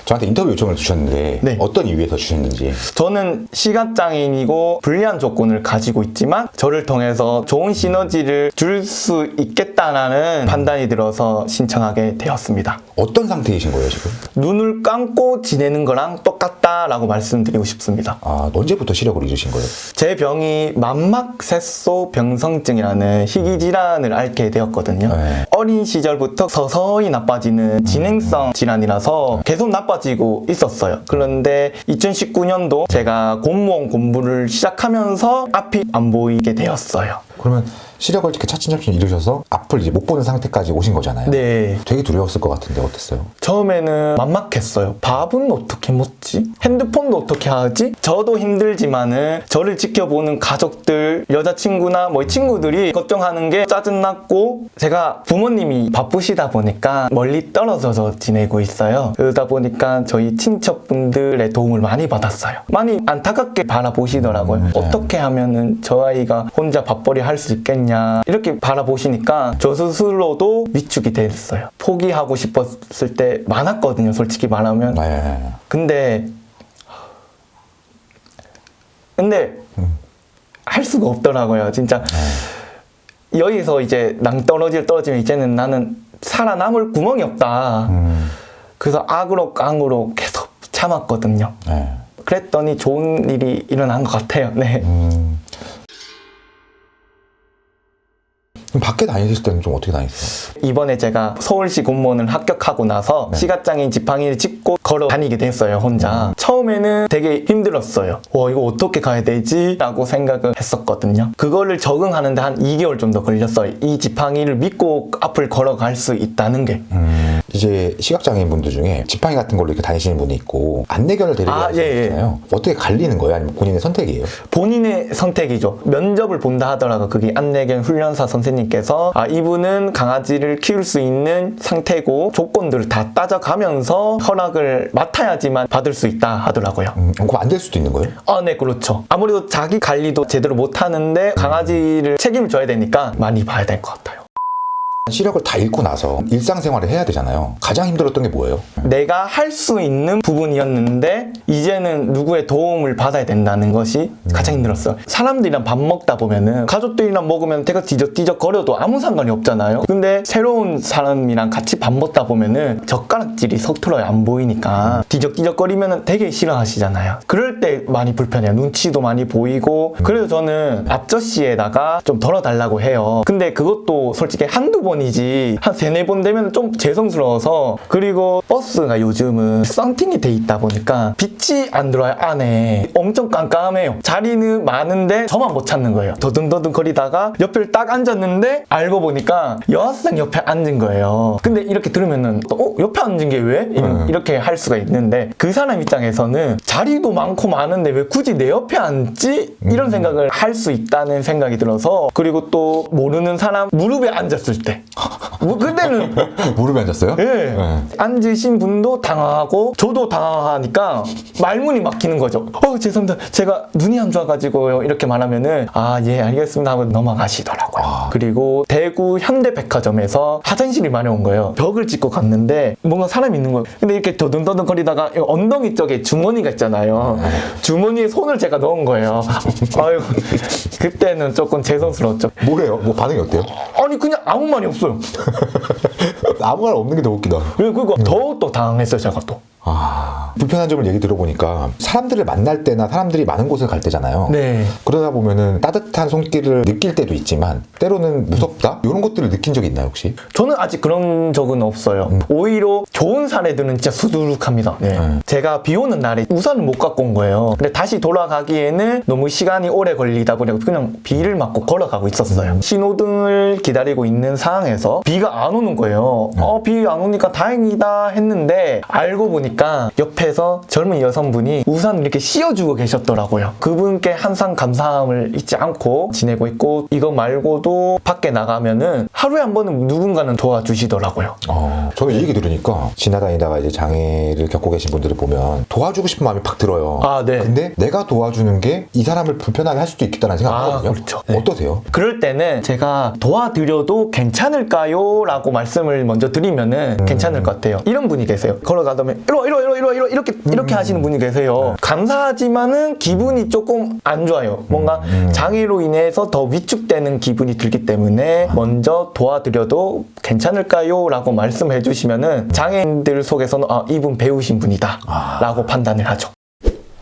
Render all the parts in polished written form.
저한테 인터뷰 요청을 주셨는데 네. 어떤 이유에서 주셨는지. 저는 시각장애인이고 불리한 조건을 가지고 있지만 저를 통해서 좋은 시너지를 줄 수 있겠다라는 판단이 들어서 신청하게 되었습니다. 어떤 상태이신 거예요 지금? 눈을 감고 지내는 거랑 똑같다라고 말씀드리고 싶습니다. 아, 언제부터 시력을 잃으신 거예요? 제 병이 망막색소 병성증이라는 희귀질환을 앓게 되었거든요. 네. 어린 시절부터 서서히 나빠지는 진행성 질환이라서 계속 나빠지고 있었어요. 그런데 2019년도 제가 공무원 공부를 시작하면서 앞이 안 보이게 되었어요. 그러면 시력을 이렇게 차츰차츰 잃으셔서 앞을 이제 못 보는 상태까지 오신 거잖아요. 네. 되게 두려웠을 것 같은데 어땠어요? 처음에는 막막했어요. 밥은 어떻게 먹지? 핸드폰도 어떻게 하지? 저도 힘들지만은 저를 지켜보는 가족들, 여자친구나 뭐 친구들이 걱정하는 게 짜증났고, 제가 부모님이 바쁘시다 보니까 멀리 떨어져서 지내고 있어요. 그러다 보니까 저희 친척분들의 도움을 많이 받았어요. 많이 안타깝게 바라보시더라고요. 네. 어떻게 하면은 저 아이가 혼자 밥벌이 할 수 있겠냐 이렇게 바라보시니까 저 스스로도 위축이 됐어요. 포기하고 싶었을 때 많았거든요, 솔직히 말하면. 네. 근데 할 수가 없더라고요, 진짜. 여기서 이제 떨어지면 이제는 나는 살아남을 구멍이 없다. 그래서 악으로 깡으로 계속 참았거든요. 네. 그랬더니 좋은 일이 일어난 것 같아요. 네. 그럼 밖에 다니실 때는 좀 어떻게 다니세요? 이번에 제가 서울시 공무원을 합격하고 나서 시각장애인 지팡이를 짚고 걸어 다니게 됐어요, 혼자. 처음에는 되게 힘들었어요. 이거 어떻게 가야 되지? 라고 생각을 했었거든요. 그거를 적응하는데 한 2개월 정도 걸렸어요. 이 지팡이를 믿고 앞을 걸어갈 수 있다는 게. 이제 시각장애인 분들 중에 지팡이 같은 걸로 이렇게 다니시는 분이 있고 안내견을 데리고 다니시잖아요. 어떻게 갈리는 거예요? 아니면 본인의 선택이에요? 본인의 선택이죠. 면접을 본다 하더라도 그게 안내견 훈련사 선생님께서 이분은 강아지를 키울 수 있는 상태고 조건들을 다 따져가면서 허락을 맡아야지만 받을 수 있다 하더라고요. 그럼 안 될 수도 있는 거예요? 네, 그렇죠. 아무래도 자기 관리도 제대로 못 하는데 강아지를 책임을 져야 되니까 많이 봐야 될 것 같아요. 시력을 다 잃고 나서 일상생활을 해야 되잖아요. 가장 힘들었던 게 뭐예요? 내가 할 수 있는 부분이었는데 이제는 누구의 도움을 받아야 된다는 것이 가장 힘들었어요. 사람들이랑 밥 먹다 보면은 가족들이랑 먹으면 내가 뒤적뒤적 거려도 아무 상관이 없잖아요. 근데 새로운 사람이랑 같이 밥 먹다 보면은 젓가락질이 서툴어요. 안 보이니까. 뒤적뒤적 거리면은 되게 싫어하시잖아요. 그럴 때 많이 불편해요. 눈치도 많이 보이고. 그래서 저는 앞접시에다가 좀 덜어달라고 해요. 근데 그것도 솔직히 한두 번이지 한 3-4번 되면 좀 죄송스러워서. 그리고 버스가 요즘은 썬팅이 돼 있다 보니까 빛이 안 들어와요. 안에 엄청 깜깜해요. 자리는 많은데 저만 못 찾는 거예요. 더듬더듬 거리다가 옆에 딱 앉았는데 알고 보니까 여학생 옆에 앉은 거예요. 근데 이렇게 들으면은 옆에 앉은 게 왜? 이렇게 할 수가 있는데 그 사람 입장에서는 자리도 많고 많은데 왜 굳이 내 옆에 앉지? 이런 생각을 할 수 있다는 생각이 들어서. 그리고 또 모르는 사람 무릎에 앉았을 때 그때는 무릎에 앉았어요? 네. 앉으신 분도 당황하고 저도 당황하니까 말문이 막히는 거죠. 죄송합니다. 제가 눈이 안 좋아가지고요. 이렇게 말하면은 예, 알겠습니다 하고 넘어가시더라고요. 그리고 대구 현대백화점에서 화장실이 마려운 거예요. 벽을 찍고 갔는데 뭔가 사람이 있는 거예요. 근데 이렇게 더듬더듬 거리다가 엉덩이 쪽에 주머니가 있잖아요. 주머니에 손을 제가 넣은 거예요. 아유, 그때는 조금 죄송스러웠죠. 뭐래요? 뭐 반응이 어때요? 아니 그냥 아무 말이 없어요. 아무 말 없는 게 더 웃기다. 그리고 더욱더 당황했어요, 제가 또. 불편한 점을 얘기 들어보니까 사람들을 만날 때나 사람들이 많은 곳을 갈 때잖아요. 네. 그러다 보면은 따뜻한 손길을 느낄 때도 있지만 때로는 무섭다? 이런 것들을 느낀 적이 있나요 혹시? 저는 아직 그런 적은 없어요. 오히려 좋은 사례들은 진짜 수두룩합니다. 네. 제가 비 오는 날에 우산을 못 갖고 온 거예요. 근데 다시 돌아가기에는 너무 시간이 오래 걸리다 보니까 그냥 비를 맞고 걸어가고 있었어요. 신호등을 기다리고 있는 상황에서 비가 안 오는 거예요. 비 안 오니까 다행이다 했는데 알고 보니까 옆에서 젊은 여성분이 우산을 이렇게 씌워주고 계셨더라고요. 그분께 항상 감사함을 잊지 않고 지내고 있고, 이거 말고도 밖에 나가면은 하루에 한 번은 누군가는 도와주시더라고요. 저는 이 얘기 들으니까 지나다니다가 이제 장애를 겪고 계신 분들을 보면 도와주고 싶은 마음이 팍 들어요. 네. 근데 내가 도와주는 게 이 사람을 불편하게 할 수도 있겠다는 생각을 하거든요. 그렇죠. 네. 어떠세요? 그럴 때는 제가 도와드려도 괜찮을까요? 라고 말씀을 먼저 드리면은 괜찮을 것 같아요. 이런 분이 계세요. 걸어가다 보면 이렇게 하시는 분이 계세요. 감사하지만은 기분이 조금 안 좋아요. 뭔가 장애로 인해서 더 위축되는 기분이 들기 때문에 먼저 도와드려도 괜찮을까요? 라고 말씀해 주시면은 장애인들 속에서는 이분 배우신 분이다 라고 판단을 하죠.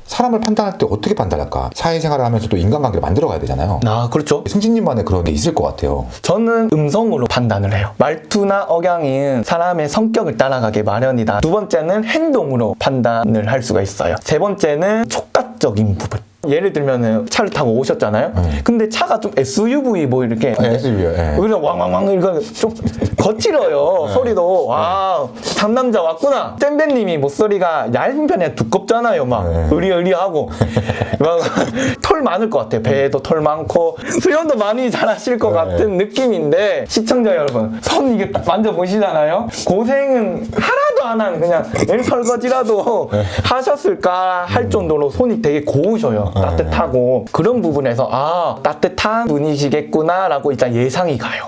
사람을 판단할 때 어떻게 판단할까? 사회생활을 하면서도 인간관계를 만들어가야 되잖아요. 그렇죠. 승진님만의 그런 게 있을 것 같아요. 저는 음성으로 판단을 해요. 말투나 억양은 사람의 성격을 따라가게 마련이다. 두 번째는 행동으로 판단을 할 수가 있어요. 세 번째는 촉각적인 부분. 예를 들면은 차를 타고 오셨잖아요. 근데 차가 좀 SUV 뭐 이렇게 SUV요. 그냥 왕왕왕 이거 좀 거칠어요. 소리도 와 상남자 왔구나. 잼배님이 목소리가 얇은 편이 아니라 두껍잖아요. 막 의리의리하고 막 털 많을 것 같아요. 배에도 털 많고 수영도 많이 잘하실 것 같은 느낌인데 시청자 여러분 손 이게 딱 만져보시잖아요. 고생은 하나도 안 하는 그냥 설거지라도 하셨을까 할 정도로 손이 되게 고우셔요. 따뜻하고 그런 부분에서 따뜻한 분이시겠구나 라고 일단 예상이 가요.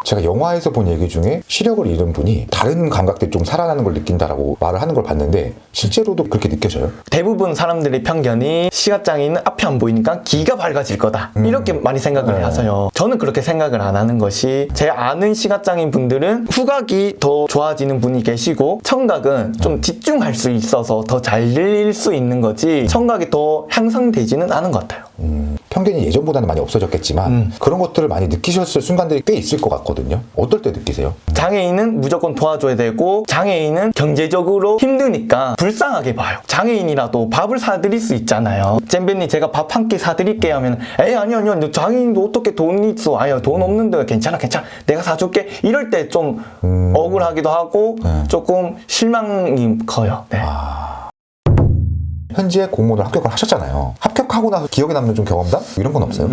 제가 영화에서 본 얘기 중에 시력을 잃은 분이 다른 감각들이 좀 살아나는 걸 느낀다라고 말을 하는 걸 봤는데 실제로도 그렇게 느껴져요? 대부분 사람들의 편견이 시각장애인은 앞이 안 보이니까 귀가 밝아질 거다 이렇게 많이 생각을 하세요. 저는 그렇게 생각을 안 하는 것이 제 아는 시각장애인 분들은 후각이 더 좋아지는 분이 계시고 청각은 좀 집중할 수 있어서 더 잘 들릴 수 있는 거지 청각이 더 향상되지는 않은 것 같아요. 편견이 예전보다는 많이 없어졌겠지만 그런 것들을 많이 느끼셨을 순간들이 꽤 있을 것 같거든요. 어떨 때 느끼세요? 장애인은 무조건 도와줘야 되고 장애인은 경제적으로 힘드니까 불쌍하게 봐요. 장애인이라도 밥을 사드릴 수 있잖아요. 잼배님 제가 밥 한 끼 사드릴게요 하면 아니요 장애인도 어떻게 돈 있어? 아니요 돈 없는데 괜찮아 내가 사줄게 이럴 때 좀 억울하기도 하고 조금 실망이 커요. 네. 현재 공무원을 합격을 하셨잖아요. 합격하고 나서 기억에 남는 좀 경험담? 이런 건 없어요?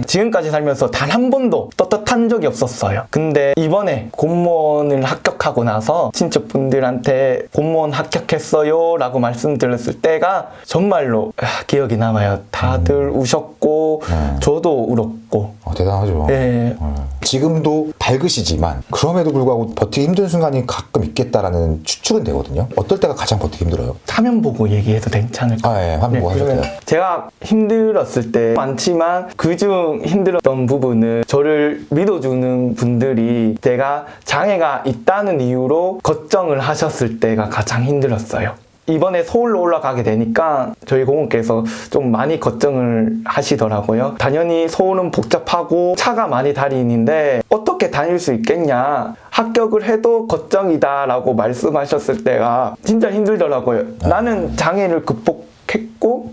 지금까지 살면서 단 한 번도 떳떳한 적이 없었어요. 근데 이번에 공무원을 합격하고 나서 친척분들한테 공무원 합격했어요 라고 말씀드렸을 때가 정말로 기억이 남아요. 다들 우셨고 저도 울었고 대단하죠. 네. 지금도 밝으시지만 그럼에도 불구하고 버티기 힘든 순간이 가끔 있겠다라는 추측은 되거든요. 어떨 때가 가장 버티기 힘들어요? 화면 보고 얘기해도 괜찮을까요? 화면 보고 하셔도 돼요. 제가 힘들었을 때 많지만 그중 힘들었던 부분을 저를 믿어주는 분들이 제가 장애가 있다는 이유로 걱정을 하셨을 때가 가장 힘들었어요. 이번에 서울로 올라가게 되니까 저희 고모께서 좀 많이 걱정을 하시더라고요. 당연히 서울은 복잡하고 차가 많이 다니는데 어떻게 다닐 수 있겠냐. 합격을 해도 걱정이다 라고 말씀하셨을 때가 진짜 힘들더라고요. 나는 장애를 극복했고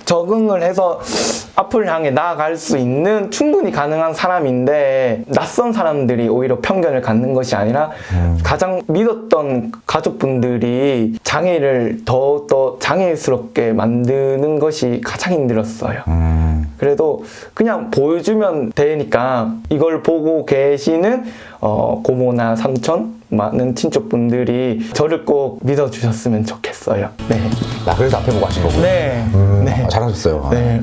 적응을 해서 앞을 향해 나아갈 수 있는 충분히 가능한 사람인데 낯선 사람들이 오히려 편견을 갖는 것이 아니라 가장 믿었던 가족분들이 장애를 더 장애스럽게 만드는 것이 가장 힘들었어요. 그래도 그냥 보여주면 되니까 이걸 보고 계시는 고모나 삼촌 많은 친척분들이 저를 꼭 믿어주셨으면 좋겠어요. 네. 그래서 앞에 보고 하신 거군요. 네. 잘하셨어요. 네.